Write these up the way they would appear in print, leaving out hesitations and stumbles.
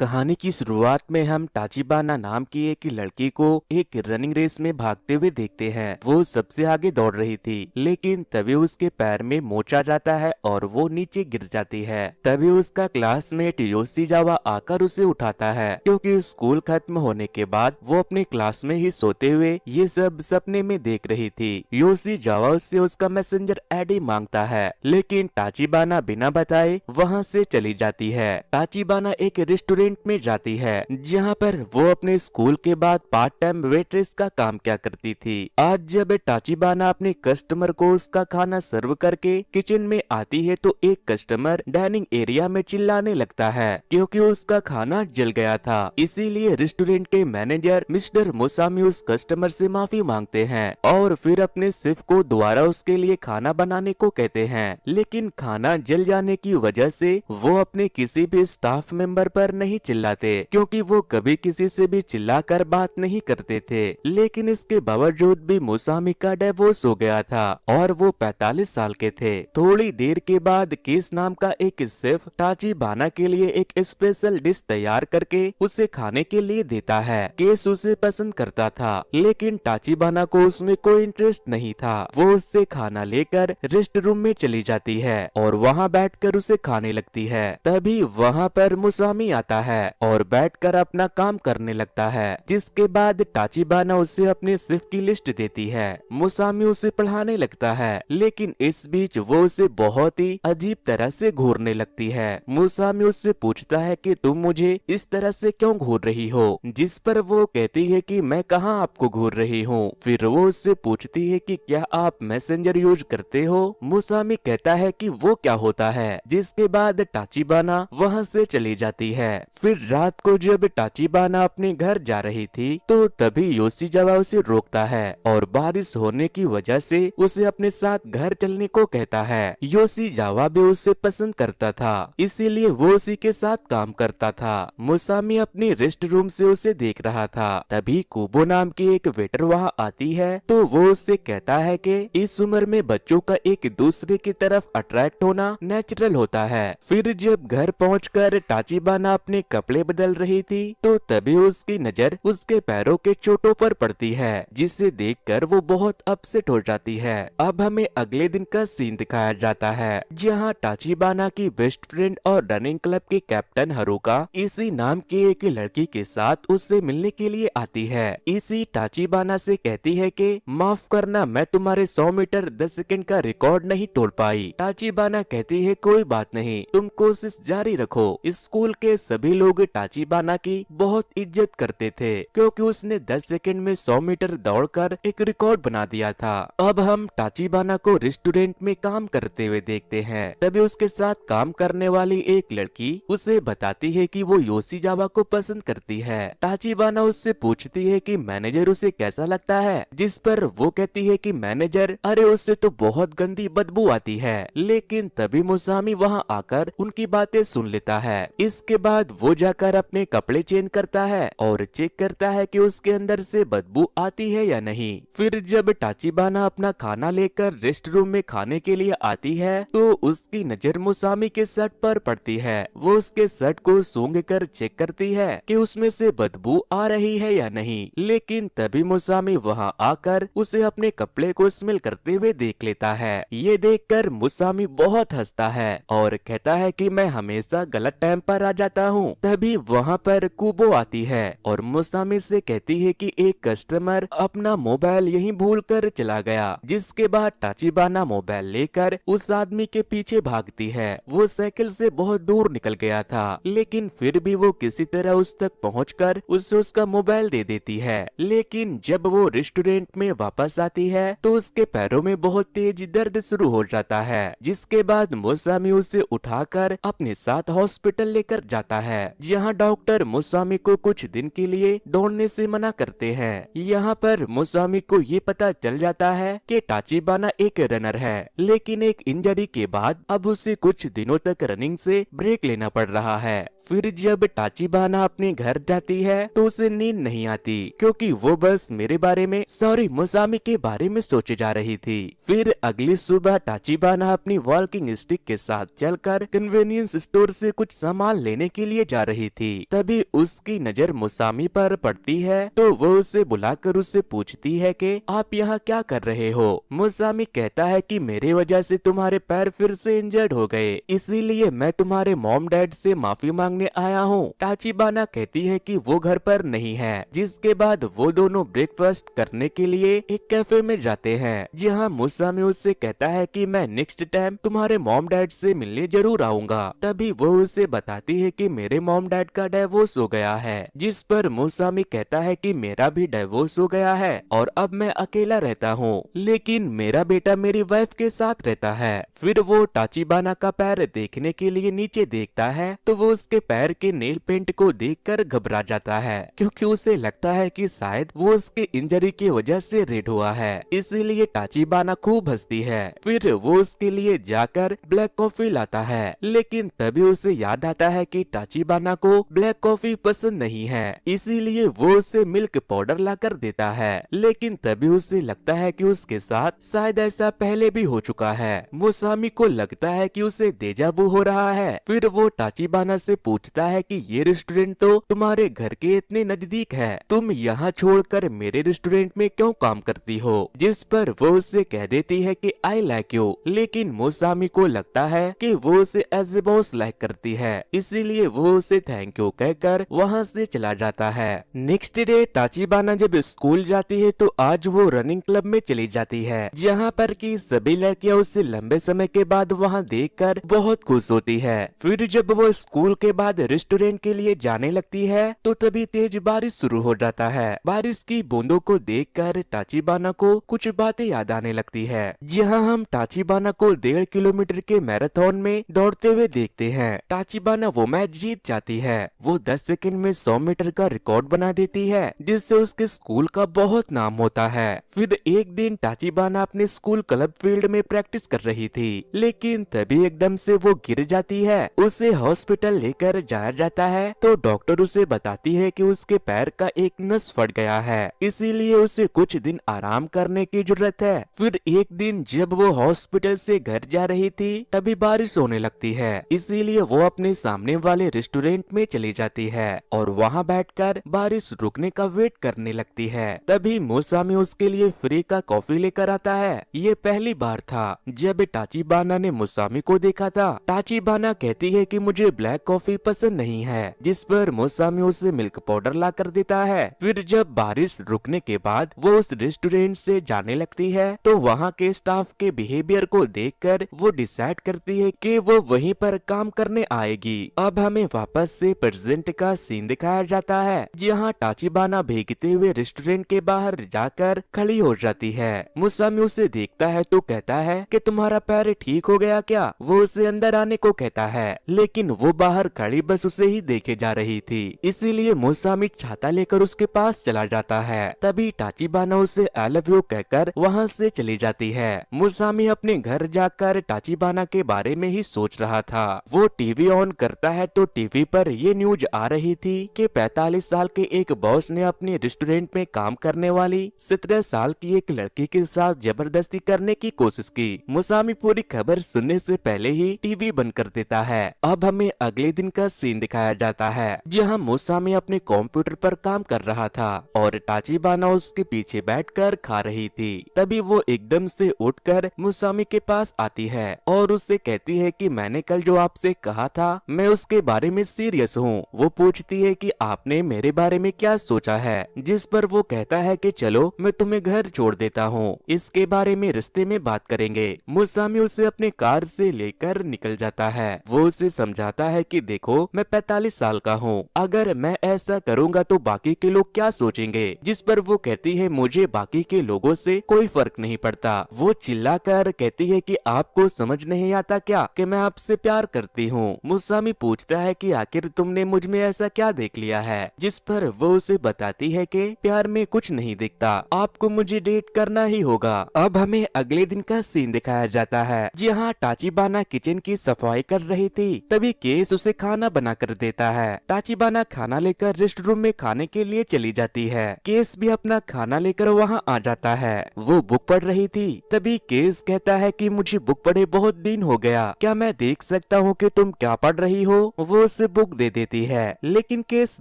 कहानी की शुरुआत में हम टाचिबाना नाम की एक लड़की को एक रनिंग रेस में भागते हुए देखते हैं। वो सबसे आगे दौड़ रही थी, लेकिन तभी उसके पैर में मोच आ जाता है और वो नीचे गिर जाती है। तभी उसका क्लासमेट योशीजावा आकर उसे उठाता है, क्योंकि स्कूल खत्म होने के बाद वो अपने क्लास में ही सोते हुए ये सब सपने में देख रही थी। योशीजावा उससे उसका मैसेंजर आईडी मांगता है, लेकिन टाचिबाना बिना बताए वहाँ से चली जाती है। टाचिबाना एक रेस्टोरेंट में जाती है, जहाँ पर वो अपने स्कूल के बाद पार्ट टाइम वेट्रेस का काम क्या करती थी। आज जब टाचिबाना अपने कस्टमर को उसका खाना सर्व करके किचन में आती है, तो एक कस्टमर डाइनिंग एरिया में चिल्लाने लगता है, क्योंकि उसका खाना जल गया था। इसीलिए रेस्टोरेंट के मैनेजर मिस्टर मोसामी उस कस्टमर से माफी मांगते हैं और फिर अपने शेफ को दोबारा उसके लिए खाना बनाने को कहते हैं। लेकिन खाना जल जाने की वजह से वो अपने किसी भी स्टाफ मेंबर पर नहीं चिल्लाते, क्योंकि वो कभी किसी से भी चिल्लाकर बात नहीं करते थे। लेकिन इसके बावजूद भी मोसामी का डिवोर्स हो गया था और वो 45 साल के थे। थोड़ी देर के बाद केस नाम का एक शेफ टाचिबाना के लिए एक स्पेशल डिश तैयार करके उसे खाने के लिए देता है। केस उसे पसंद करता था, लेकिन टाचिबाना को उसमें कोई इंटरेस्ट नहीं था। वो उससे खाना लेकर रेस्ट रूम में चली जाती है और वहाँ बैठकर उसे खाने लगती है। तभी वहाँ पर मोसामी आता है और बैठकर अपना काम करने लगता है, जिसके बाद टाचिबाना उसे अपने शेफ की लिस्ट देती है। मोसामी उसे पढ़ाने लगता है, लेकिन इस बीच वो उसे बहुत ही अजीब तरह से घूरने लगती है। मोसामी उससे पूछता है कि तुम मुझे इस तरह से क्यों घूर रही हो, जिस पर वो कहती है कि मैं कहाँ आपको घूर रही हूँ। फिर वो उससे पूछती है कि क्या आप मैसेंजर यूज करते हो। मोसामी कहता है कि वो क्या होता है, जिसके बाद टाचिबाना वहाँ से चली जाती है। फिर रात को जब टाचिबाना अपने घर जा रही थी, तो तभी योशीजावा उसे रोकता है और बारिश होने की वजह से उसे अपने साथ घर चलने को कहता है। योशीजावा भी उसे पसंद करता था, इसीलिए वो उसी के साथ काम करता था। मोसामी अपनी रेस्ट रूम से उसे देख रहा था। तभी कुबो नाम की एक वेटर वहाँ आती है, तो वो उससे कहता है कि इस उम्र में बच्चों का एक दूसरे की तरफ अट्रैक्ट होना नेचुरल होता है। फिर जब घर पहुंचकर टाचिबाना अपने कपड़े बदल रही थी, तो तभी उसकी नजर उसके पैरों के चोटों पर पड़ती है, जिसे देखकर वो बहुत अपसेट हो जाती है। अब हमें अगले दिन का सीन दिखाया जाता है, जहां टाचिबाना की बेस्ट फ्रेंड और रनिंग क्लब के कैप्टन हारुका इसी नाम की एक लड़की के साथ उससे मिलने के लिए आती है। इसी टाचिबाना से कहती है कि माफ करना, मैं तुम्हारे 100 मीटर 10 सेकंड का रिकॉर्ड नहीं तोड़ पाई। टाचिबाना कहती है कोई बात नहीं, तुम कोशिश जारी रखो। स्कूल के सभी लोग टाचिबाना की बहुत इज्जत करते थे, क्योंकि उसने 10 सेकंड में 100 मीटर दौड़कर एक रिकॉर्ड बना दिया था। अब हम टाचिबाना को रेस्टोरेंट में काम करते हुए देखते हैं। तभी उसके साथ काम करने वाली एक लड़की उसे बताती है कि वो योशीजावा को पसंद करती है। टाचिबाना उससे पूछती है कि मैनेजर उसे कैसा लगता है, जिस पर वो कहती है कि मैनेजर, अरे उससे तो बहुत गंदी बदबू आती है। लेकिन तभी मोसामी वहाँ आकर उनकी बातें सुन लेता है। इसके बाद वो जाकर अपने कपड़े चेंज करता है और चेक करता है कि उसके अंदर से बदबू आती है या नहीं। फिर जब टाचिबाना अपना खाना लेकर रेस्ट रूम में खाने के लिए आती है, तो उसकी नजर मोसामी के शर्ट पर पड़ती है। वो उसके शर्ट को सूंघ कर चेक करती है कि उसमें से बदबू आ रही है या नहीं। लेकिन तभी मोसामी वहाँ आकर उसे अपने कपड़े को स्मेल करते हुए देख लेता है। ये देखकर मोसामी बहुत हंसता है और कहता है कि मैं हमेशा गलत टाइम पर आ जाता हूँ। तभी वहाँ पर कुबो आती है और मोसामी से कहती है कि एक कस्टमर अपना मोबाइल यहीं भूल कर चला गया, जिसके बाद टाचिबाना मोबाइल लेकर उस आदमी के पीछे भागती है। वो साइकिल से बहुत दूर निकल गया था, लेकिन फिर भी वो किसी तरह उस तक पहुंचकर उसे उसका मोबाइल दे देती है। लेकिन जब वो रेस्टोरेंट में वापस आती है, तो उसके पैरों में बहुत तेज दर्द शुरू हो जाता है, जिसके बाद मोसामी उसे उठाकर अपने साथ हॉस्पिटल लेकर जाता है, जहां डॉक्टर मोसामी को कुछ दिन के लिए दौड़ने से मना करते हैं। यहाँ पर मोसामी को ये पता चल जाता है कि टाचिबाना एक रनर है, लेकिन एक इंजरी के बाद अब उसे कुछ दिनों तक रनिंग से ब्रेक लेना पड़ रहा है। फिर जब टाचिबाना अपने घर जाती है तो उसे नींद नहीं आती क्योंकि वो बस मेरे बारे में सॉरी मुसामी के बारे में सोचे जा रही थी। फिर अगली सुबह टाचिबाना अपनी वॉकिंग स्टिक के साथ चलकर कन्वेनियंस स्टोर से कुछ सामान लेने के लिए जा रही थी। तभी उसकी नजर मुसामी पर पड़ती है तो वो उसे बुलाकर उससे पूछती है कि आप यहाँ क्या कर रहे हो। मुसामी कहता है कि मेरे वजह से तुम्हारे पैर फिर से इंजर्ड हो गए, इसीलिए मैं तुम्हारे मॉम डैड से माफी मांगने आया हूँ। टाचिबाना कहती है कि वो घर पर नहीं है, जिसके बाद वो दोनों ब्रेकफास्ट करने के लिए एक कैफे में जाते हैं, जहाँ मुसामी उससे कहता है कि मैं नेक्स्ट टाइम तुम्हारे मॉम डैड से मिलने जरूर आऊंगा। तभी वो उसे बताती है कि मेरे मॉम डैड का डिवोर्स हो गया है, जिस पर मुसामी कहता है कि मेरा भी डिवोर्स हो गया है और अब मैं अकेला रहता हूँ, लेकिन मेरा बेटा मेरी वाइफ के साथ रहता है। फिर वो टाचिबाना का पैर देखने के लिए नीचे देखता है तो वो उसके पैर के नेल पेंट को देखकर घबरा जाता है, क्योंकि उसे लगता है कि शायद वो उसके इंजरी की वजह से रेड हुआ है। इसीलिए टाचिबाना खूब हंसती है। फिर वो उसके लिए जाकर ब्लैक कॉफी लाता है, लेकिन तभी उसे याद आता है कि टाचिबाना को ब्लैक कॉफी पसंद नहीं है, इसीलिए वो उसे मिल्क पाउडर लाकर देता है। लेकिन तभी उसे लगता है कि उसके साथ शायद ऐसा पहले भी हो चुका है। मुसामी को लगता है कि उसे डेजावू हो रहा है। फिर वो टाचिबाना से पूछता है कि ये रेस्टोरेंट तो तुम्हारे घर के इतने नजदीक है, तुम यहाँ छोड़कर मेरे रेस्टोरेंट में क्यों काम करती हो? जिस पर वो उससे कह देती है कि आई लाइक यू, लेकिन मुसामी को लगता है कि वो उसे एज ए बॉस लाइक करती है, इसीलिए वो उसे थैंक यू कहकर वहाँ से चला जाता है। नेक्स्ट डे टाचिबाना जब स्कूल जाती है तो आज वो रनिंग क्लब में चली जाती है, जहाँ पर की सभी लड़कियाँ उससे लंबे समय के बाद वहाँ देखकर बहुत खुश होती है। फिर जब वो स्कूल के बाद रेस्टोरेंट के लिए जाने लगती है तो तभी तेज बारिश शुरू हो जाता है। बारिश की बूंदों को देखकर टाचिबाना को कुछ बातें याद आने लगती है। जहाँ हम टाचिबाना को 1.5 किलोमीटर के मैराथन में दौड़ते हुए देखते हैं। टाचिबाना वो मैच जीत जाती है। वो 10 सेकंड में 100 मीटर का रिकॉर्ड बना देती है, जिससे उसके स्कूल का बहुत नाम होता है। फिर एक दिन टाचिबाना अपने स्कूल क्लब फील्ड में प्रैक्टिस कर रही थी, लेकिन तभी एकदम से वो गिर जाती है। उसे हॉस्पिटल लेकर जाया जाता है तो डॉक्टर उसे बताती है कि उसके पैर का एक नस फट गया है, इसीलिए उसे कुछ दिन आराम करने की जरूरत है। फिर एक दिन जब वो हॉस्पिटल से घर जा रही थी तभी बारिश होने लगती है, इसीलिए वो अपने सामने वाले रेस्टोरेंट में चली जाती है और वहाँ बैठकर बारिश रुकने का वेट करने लगती है। तभी मुसामी उसके लिए फ्री का कॉफी लेकर आता है। ये पहली बार था जब टाचिबाना ने मुसामी को देखा था। टाचिबाना कहती है कि मुझे ब्लैक कॉफी पसंद नहीं है, जिस पर मुसामी उसे मिल्क पाउडर ला कर देता है। फिर जब बारिश रुकने के बाद वो उस रेस्टोरेंट से जाने लगती है तो वहाँ के स्टाफ के बिहेवियर को देखकर वो डिसाइड करती है कि वो वहीं पर काम करने आएगी। अब हमें वापस से प्रेजेंट का सीन दिखाया जाता है, जहाँ टाचिबाना भीगते हुए रेस्टोरेंट के बाहर जाकर खड़ी हो जाती है। मुसामी उसे देखता है तो कहता है कि तुम्हारा पैर ठीक हो गया क्या? वो उसे अंदर आने को कहता है, लेकिन वो बाहर खड़ी बस उसे ही देखे जा रही थी, इसीलिए मुसामी छाता लेकर उसके पास चला जाता है। तभी टाचिबाना उसे आई लव यू कहकर वहाँ से चली जाती है। मुसामी अपने घर जाकर टाचिबाना के बारे में ही सोच रहा था। वो टीवी ऑन करता है तो टीवी पर ये न्यूज आ रही थी कि 45 साल के एक बॉस ने अपने रेस्टोरेंट में काम करने वाली 17 साल की एक लड़की के साथ जबरदस्ती करने की कोशिश की। मुसामी पूरी खबर सुनने से पहले ही टीवी बंद कर देता है। अब हमें अगले दिन का सीन दिखाया जाता है, जहाँ मुसामी अपने कंप्यूटर पर काम कर रहा था और टाचिबाना उसके पीछे बैठकर खा रही थी। तभी वो एकदम से उठकर मुसामी के पास आती है और उससे कहती है कि मैंने कल जो आपसे कहा था मैं उसके बारे में सीरियस हूँ। वो पूछती है कि आपने मेरे बारे में क्या सोचा है, जिस पर वो कहता है कि चलो मैं तुम्हें घर छोड़ देता हूँ, इसके बारे में रिश्ते में बात करेंगे। मुसामी उसे अपने कार से लेकर निकल जाता है। वो उसे समझाता है कि देखो मैं 45 साल का हूँ, अगर मैं ऐसा करूँगा तो बाकी के लोग क्या सोचेंगे? जिस पर वो कहती है मुझे बाकी के लोगों से कोई फर्क नहीं पड़ता। वो चिल्लाकर कहती है कि आपको समझ नहीं आता क्या कि मैं आपसे प्यार करती हूँ। मुसामी पूछता है कि आखिर तुमने मुझ में ऐसा क्या देख लिया है? जिस पर वो उसे बताती है कि प्यार में कुछ नहीं दिखता, आपको मुझे डेट करना ही होगा। अब हमें अगले दिन का सीन दिखाया जाता है, जहाँ टाचिबाना किचन की सफाई कर रही थी। तभी केस उसे खाना खाना बना कर देता है। टाचिबाना खाना लेकर रेस्ट रूम में खाने के लिए चली जाती है। केस भी अपना खाना लेकर वहाँ आ जाता है। वो बुक पढ़ रही थी। तभी केस कहता है कि मुझे बुक पढ़े बहुत दिन हो गया, क्या मैं देख सकता हूँ कि तुम क्या पढ़ रही हो। वो उसे बुक दे देती है, लेकिन केस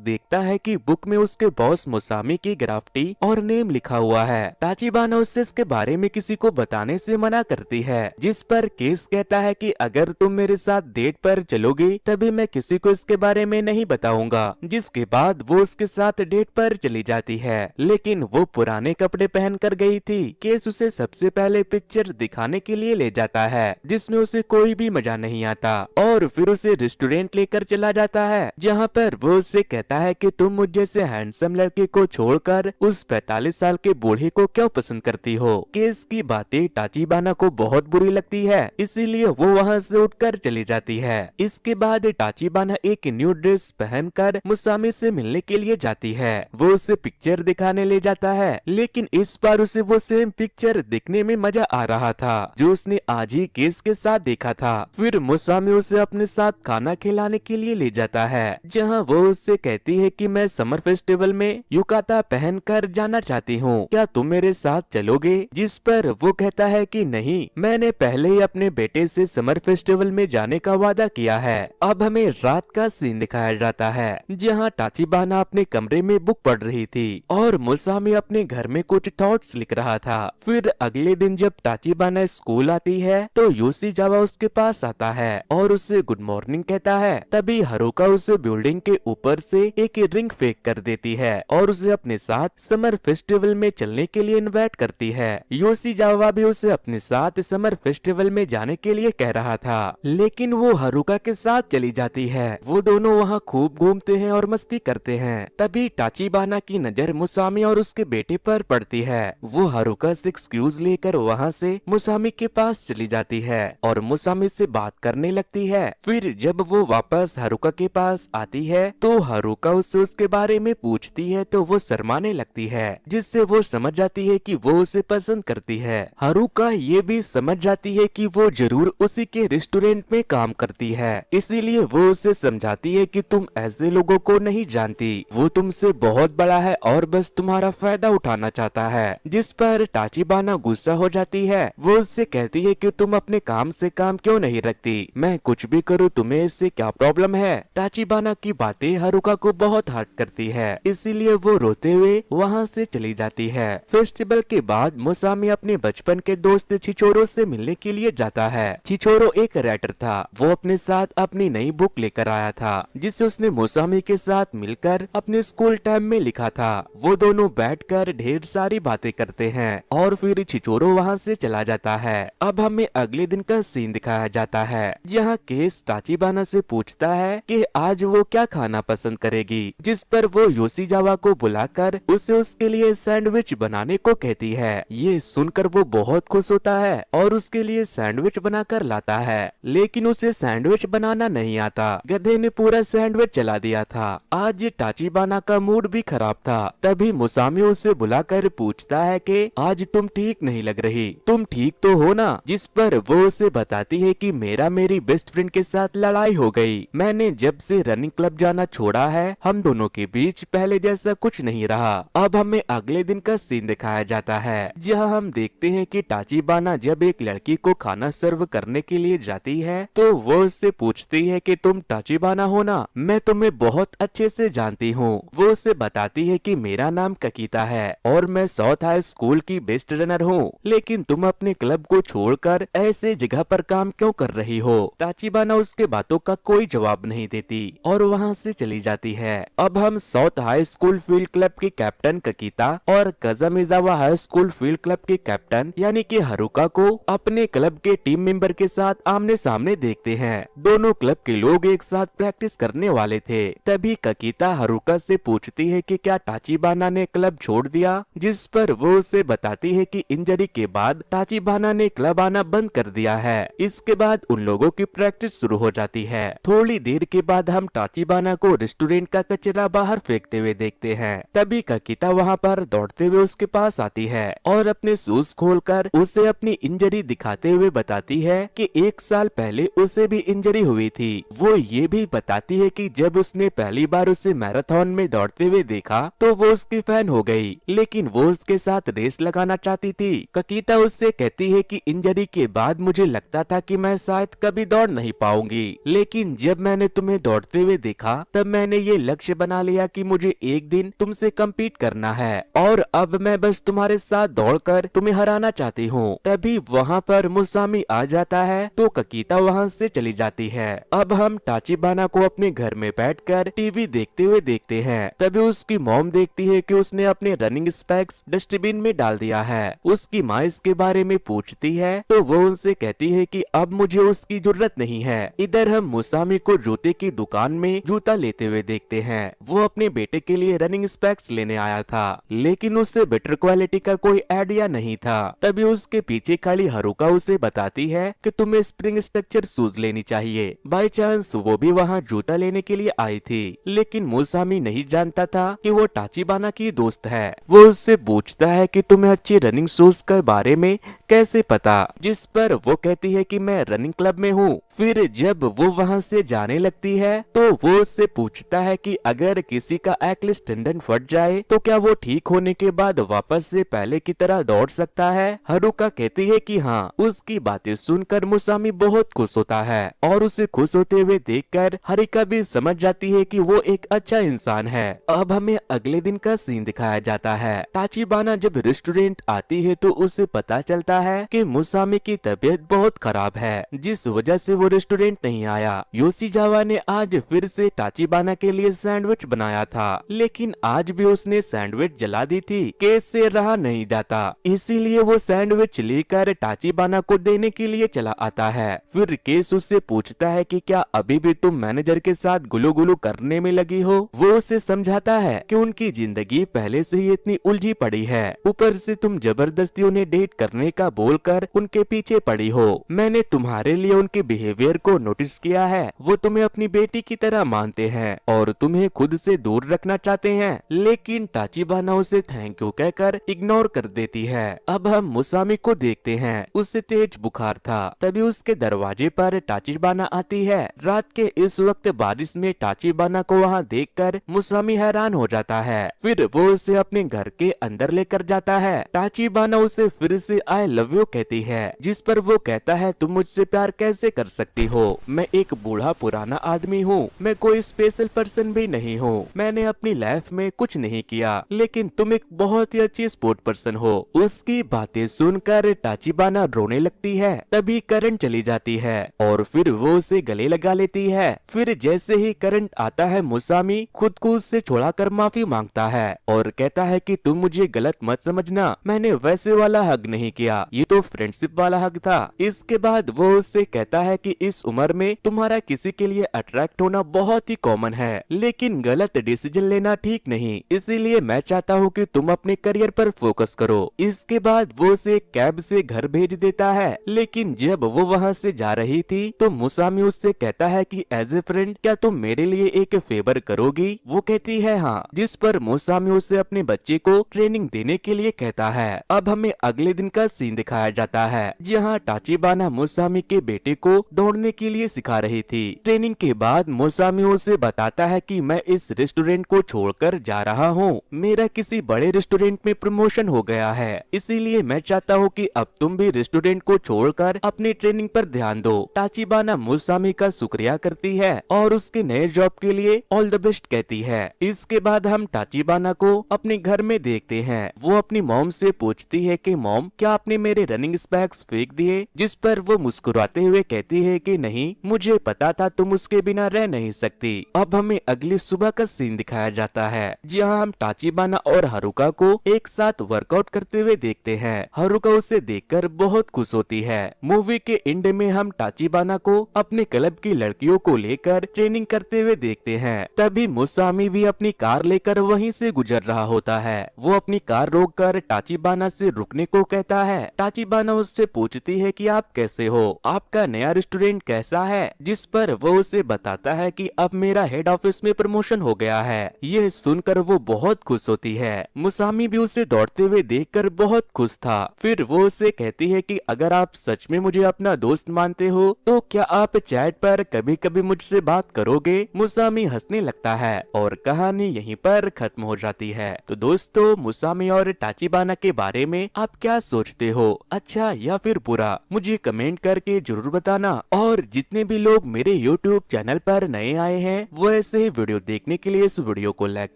देखता है कि बुक में उसके बॉस मुसामी की ग्राफिटी और नेम लिखा हुआ है। टाचिबाना उससे इसके बारे में किसी को बताने से मना करती है, जिस पर केस कहता है कि अगर तुम मेरे साथ डेट पर चलोगे तभी मैं किसी को इसके बारे में नहीं बताऊंगा। जिसके बाद वो उसके साथ डेट पर चली जाती है, लेकिन वो पुराने कपड़े पहन कर गई थी। केस उसे सबसे पहले पिक्चर दिखाने के लिए ले जाता है, जिसमें उसे कोई भी मजा नहीं आता, और फिर उसे रेस्टोरेंट लेकर चला जाता है, जहाँ पर वो उससे कहता है कि तुम मुझ जैसे हैंडसम लड़के को छोड़कर उस 45 साल के बूढ़े को क्यों पसंद करती हो। केस की बातें टाचिबाना को बहुत बुरी लगती है, इसीलिए वो वहाँ से उठकर चली जाती है। इसके बाद टाचिबाना एक न्यू ड्रेस पहनकर मुसामी से मिलने के लिए जाती है। वो उसे पिक्चर दिखाने ले जाता है, लेकिन इस बार उसे वो सेम पिक्चर दिखने में मजा आ रहा था जो उसने आज ही केस के साथ देखा था। फिर मुसामी उसे अपने साथ खाना खिलाने के लिए ले जाता है, जहाँ वो उससे कहती है कि मैं समर फेस्टिवल में युकाता पहन कर जाना चाहती हूँ, क्या तुम मेरे साथ चलोगे। जिस पर वो कहता है कि नहीं, मैंने पहले ही अपने बेटे से समर फेस्टिवल में जाने का वादा किया है। अब हमें रात का सीन दिखाया जाता है, जहाँ टाचिबाना अपने कमरे में बुक पढ़ रही थी और मुसामी अपने घर में कुछ थॉट्स लिख रहा था। फिर अगले दिन जब टाचिबाना स्कूल आती है तो योशीजावा उसके पास आता है और उससे गुड मॉर्निंग कहता है। तभी हारुका उसे बिल्डिंग के ऊपर से एक रिंग फेंक कर देती है और उसे अपने साथ समर फेस्टिवल में चलने के लिए इनवाइट करती है। योशीजावा भी उसे अपने साथ समर फेस्टिवल में जाने के लिए कह रहा था, लेकिन वो हारुका के साथ चली जाती है। वो दोनों वहाँ खूब घूमते हैं और मस्ती करते हैं। तभी टाचिबाना की नजर मुसामी और उसके बेटे पर पड़ती है। वो हारुका से एक्सक्यूज लेकर वहाँ से मुसामी के पास चली जाती है और मुसामी से बात करने लगती है। फिर जब वो वापस हारुका के पास आती है तो हारुका उससे उसके बारे में पूछती है तो वो शर्माने लगती है, जिससे वो समझ जाती है कि वो उसे पसंद करती है। हारुका ये भी समझ जाती है कि वो जरूर उसी के रेस्टोरेंट में काम करती है, इसीलिए वो उसे समझाती है कि तुम ऐसे लोगों को नहीं जानती, वो तुमसे बहुत बड़ा है और बस तुम्हारा फायदा उठाना चाहता है। जिस पर टाचिबाना गुस्सा हो जाती है। वो उससे कहती है कि तुम अपने काम से काम क्यों नहीं रखती, मैं कुछ भी करूँ तुम्हें इससे क्या प्रॉब्लम है। टाचिबाना की बातें हारुका को बहुत हर्ट करती है, इसीलिए वो रोते हुए वहाँ से चली जाती है। फेस्टिवल के बाद मुसामी अपने बचपन के दोस्त छिछोरो से मिलने के लिए जाता है। छिछोरो एक राइटर था। वो अपने साथ अपनी नई बुक लेकर आया था, जिसे उसने मुसामी के साथ मिलकर अपने स्कूल टाइम में लिखा था। वो दोनों बैठकर ढेर सारी बातें करते हैं और फिर छिछोरो वहाँ से चला जाता है। अब हमें अगले दिन का सीन दिखाया जाता है, जहाँ केस टाचिबाना से पूछता है कि आज वो क्या खाना पसंद करेगी, जिस पर वो योशीजावा को बुलाकर उसे उसके लिए सैंडविच बनाने को कहती है। ये सुनकर वो बहुत खुश होता है और उसके लिए सैंडविच बनाकर लाता है, लेकिन उसे सैंडविच बनाना नहीं आता। गधे ने पूरा सैंडविच जला दिया था। आज टाचिबाना का मूड भी खराब था। तभी मुसामी उसे बुलाकर पूछता है कि आज तुम ठीक नहीं लग रही, तुम ठीक तो हो ना। जिस पर वो उसे बताती है कि मेरी बेस्ट फ्रेंड के साथ लड़ाई हो गई। मैंने जब से रनिंग क्लब जाना छोड़ा है, हम दोनों के बीच पहले जैसा कुछ नहीं रहा। अब हमें अगले दिन का सीन दिखाया जाता है, जहाँ हम देखते हैं कि टाचिबाना जब एक लड़की को खाना सर्व करने के लिए जाती है तो वो उससे पूछती है कि तुम टाचिबाना हो ना, मैं तुम्हें बहुत अच्छे से जानती हूँ। वो उसे बताती है कि मेरा नाम ककीता है और मैं साउथ हाई स्कूल की बेस्ट रनर हूँ, लेकिन तुम अपने क्लब को छोड़कर ऐसे जगह पर काम क्यों कर रही हो। टाचिबाना उसके बातों का कोई जवाब नहीं देती और वहाँ से चली जाती है। अब हम south high school field club के कैप्टन ककीता और कजामिजावा हाई स्कूल फील्ड क्लब के कैप्टन यानी कि हारुका को अपने क्लब के टीम मेंबर के साथ आमने सामने देखते हैं। दोनों क्लब के लोग एक साथ प्रैक्टिस करने वाले थे। तभी ककीता हारुका से पूछती है कि क्या टाचिबाना ने क्लब छोड़ दिया, जिस पर वो उसे बताती है कि इंजरी के बाद टाचिबाना ने क्लब आना बंद कर दिया है। इसके बाद उन लोगों की प्रैक्टिस शुरू हो जाती है। थोड़ी देर के बाद हम टाचिबाना को रेस्टोरेंट का कचरा बाहर फेंकते हुए देखते हैं। तभी ककीता वहाँ पर दौड़ते हुए उसके पास आती है और अपने शूज खोलकर उसे अपनी इंजरी दिखाते हुए बताती है कि 1 साल पहले उसे भी इंजरी हुई थी। वो ये भी बताती है कि जब उसने पहली बार उसे मैराथन में दौड़ते हुए देखा तो वो उसकी फैन हो गई, लेकिन वो उसके साथ रेस लगाना चाहती थी। ककीता उससे कहती है कि इंजरी के बाद मुझे लगता था कि मैं शायद कभी दौड़ नहीं पाऊंगी, लेकिन जब मैंने तुम्हें दौड़ते हुए देखा तब मैंने ये लक्ष्य बना लिया कि मुझे एक दिन तुमसे कम्पीट करना है और अब मैं बस तुम्हारे साथ दौड़कर तुम्हें हराना चाहती हूँ। तभी वहाँ पर मुसामी आ जाता है तो ककीता वहाँ से चली जाती है। अब हम टाचिबाना को अपने घर में बैठकर टीवी देखते हुए देखते हैं। तभी उसकी मॉम देखती है कि उसने अपने रनिंग स्पेक्स डस्टबिन में डाल दिया है। उसकी माँ इसके बारे में पूछती है तो वो उनसे कहती है कि अब मुझे उसकी जरूरत नहीं है। इधर हम मुसामी को जूते की दुकान में जूता लेते हुए देखते हैं। वो अपने बेटे के लिए रनिंग स्पेक्स लेने आया था, लेकिन उससे बेटर क्वालिटी का कोई आइडिया नहीं था। तभी उसके पीछे खड़ी हारुका उसे बताती है कि तुम्हें स्प्रिंग स्ट्रक्चर शूज लेनी चाहिए। बाय चांस वो भी वहाँ जूता लेने के लिए आई थी, लेकिन मुसामी नहीं जानता था कि वो टाचिबाना की दोस्त है। वो उससे पूछता है कि तुम्हें अच्छे रनिंग शूज के बारे में कैसे पता, जिस पर वो कहती है कि मैं रनिंग क्लब में हूँ। फिर जब वो वहाँ से जाने लगती है तो वो उससे पूछता है कि अगर किसी का एक्लिस टेंडन फट जाए तो क्या वो ठीक होने के बाद वापस से पहले की तरह दौड़ सकता है। हारुका कहती है कि हाँ। उसकी बातें सुनकर मुसामी बहुत खुश होता है और उसे खुश होते हुए देखकर हारिका भी समझ जाती है कि वो एक अच्छा इंसान है। अब हमें अगले दिन का सीन दिखाया जाता है। टाचिबाना जब रेस्टोरेंट आती है तो उसे पता चलता है कि मुसामी की तबीयत बहुत खराब है, जिस वजह से वो रेस्टोरेंट नहीं आया। योशिजावा ने आज फिर से टाचिबाना के लिए सैंडविच बनाया था, लेकिन आज भी उसने सैंडविच जला दी थी। केस से रहा नहीं जाता, इसीलिए वो सैंडविच लेकर टाचिबाना को देने के लिए चला आता है। फिर केस उससे पूछता है कि क्या अभी भी तुम मैनेजर के साथ गुलू गुलू करने में लगी हो। वो उसे समझाता है कि उनकी जिंदगी पहले से ही इतनी उलझी पड़ी है, ऊपर से तुम जबरदस्ती उन्हें डेट करने का बोलकर उनके पीछे पड़ी हो। मैंने तुम्हारे लिए उनके बिहेवियर को नोटिस किया है। वो तुम्हें अपनी बेटी की तरह मानते हैं और तुम्हें खुद से दूर रखना चाहते हैं, लेकिन टाचिबाना उसे थैंक यू कहकर इग्नोर कर देती है। अब हम मुसामी को देखते हैं। उसे तेज बुखार था। तभी उसके दरवाजे पर टाचिबाना आती है। रात के इस वक्त बारिश में टाचिबाना को वहाँ देखकर मुसामी हैरान हो जाता है। फिर वो उसे अपने घर के अंदर लेकर जाता है। टाचिबाना उसे फिर से आई लव यू कहती है, जिस पर वो कहता है तुम मुझसे प्यार कैसे कर सकती हो, मैं एक बूढ़ा पुराना आदमी हूँ, मैं कोई स्पेशल पर्सन भी नहीं हूँ, मैंने अपनी लाइफ में कुछ नहीं किया, लेकिन तुम एक बहुत ही अच्छी स्पोर्ट पर्सन हो। उसकी बातें सुनकर टाचिबाना रोने लगती है। तभी करंट चली जाती है और फिर वो उसे गले लगा लेती है। फिर जैसे ही करंट आता है मुसामी खुद को उससे छुड़ाकर माफी मांगता है और कहता है कि तुम मुझे गलत मत समझना, मैंने वैसे वाला हग नहीं किया, ये तो फ्रेंडशिप वाला हग था। इसके बाद वो उससे कहता है कि इस उम्र में तुम्हारा किसी के लिए अट्रैक्ट होना बहुत ही कॉमन है, लेकिन गलत डिसीजन लेना ठीक नहीं, इसीलिए मैं चाहता हूँ कि तुम अपने करियर पर फोकस करो। इसके बाद वो उसे कैब से घर भेज देता है, लेकिन जब वो वहाँ से जा रही थी तो मुसामी उससे कहता है कि एज ए फ्रेंड क्या तुम मेरे लिए एक फेवर करोगी। वो कहती है हाँ, जिस पर मुसामी उसे अपने बच्चे को ट्रेनिंग देने के लिए कहता है। अब हमें अगले दिन का सीन दिखाया जाता है, जहाँ टाचिबाना मुसामी के बेटे को दौड़ने के लिए सिखा रही थी। ट्रेनिंग के बाद मुसामी उसे बताता है कि मैं इस रेस्टोरेंट को छोड़कर जा रहा हूँ, मेरा किसी बड़े रेस्टोरेंट में प्रमोशन हो गया है, इसीलिए मैं चाहता हूँ कि अब तुम भी रेस्टोरेंट को छोड़कर अपनी ट्रेनिंग पर ध्यान दो। टाचिबाना मुसामी का शुक्रिया करती है और उसके नए जॉब के लिए ऑल द बेस्ट कहती है। इसके बाद हम टाचिबाना को अपने घर में देखते हैं। वो अपनी मॉम से पूछती है कि मॉम क्या आपने मेरे रनिंग स्पेक्स फेंक दिए, जिस पर वो मुस्कुराते हुए कहती है कि नहीं, मुझे पता था तुम उसके बिना रह नहीं सकती। अब हमें अगली सुबह का सीन दिखाया जाता है, जहाँ हम टाचिबाना और हारुका को एक साथ वर्कआउट करते हुए देखते हैं। हारुका उसे देखकर बहुत खुश होती है। मूवी के एंड में हम टाचिबाना को अपने क्लब की लड़कियों को लेकर ट्रेनिंग करते हुए देखते हैं। तभी मुसामी भी अपनी कार लेकर वहीं से गुजर रहा होता है। वो अपनी कार रोककर टाचिबाना से रुकने को कहता है। टाचिबाना उससे पूछती है कि आप कैसे हो, आपका नया रेस्टोरेंट कैसा है, जिस पर वो उसे बताता है कि अब मेरा हेड ऑफिस में प्रमोशन हो गया है। यह सुनकर वो बहुत खुश होती है। मुसामी भी उसे दौड़ते हुए देखकर बहुत खुश था। फिर वो उसे कहती है कि अगर आप सच में मुझे अपना दोस्त मानते हो तो क्या आप चैट पर कभी कभी कभी मुझसे बात करोगे। मुसामी हंसने लगता है और कहानी यहीं पर खत्म हो जाती है। तो दोस्तों, मुसामी और टाचिबाना के बारे में आप क्या सोचते हो, अच्छा या फिर बुरा, मुझे कमेंट करके जरूर बताना। और जितने भी लोग मेरे YouTube चैनल पर नए आए हैं वो ऐसे ही वीडियो देखने के लिए इस वीडियो को लाइक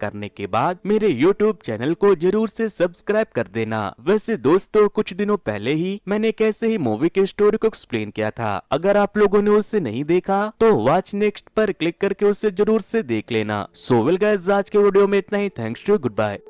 करने के बाद मेरे YouTube चैनल को जरूर से सब्सक्राइब कर देना। वैसे दोस्तों, कुछ दिनों पहले ही मैंने कैसे ही मूवी के स्टोरी को एक्सप्लेन किया था। अगर आप लोगों ने उसे नहीं देखा तो वॉच नेक्स्ट पर क्लिक करके उसे जरूर से देख लेना। सो वेल गाइस, आज के वीडियो में इतना ही। Thanks to, good bye.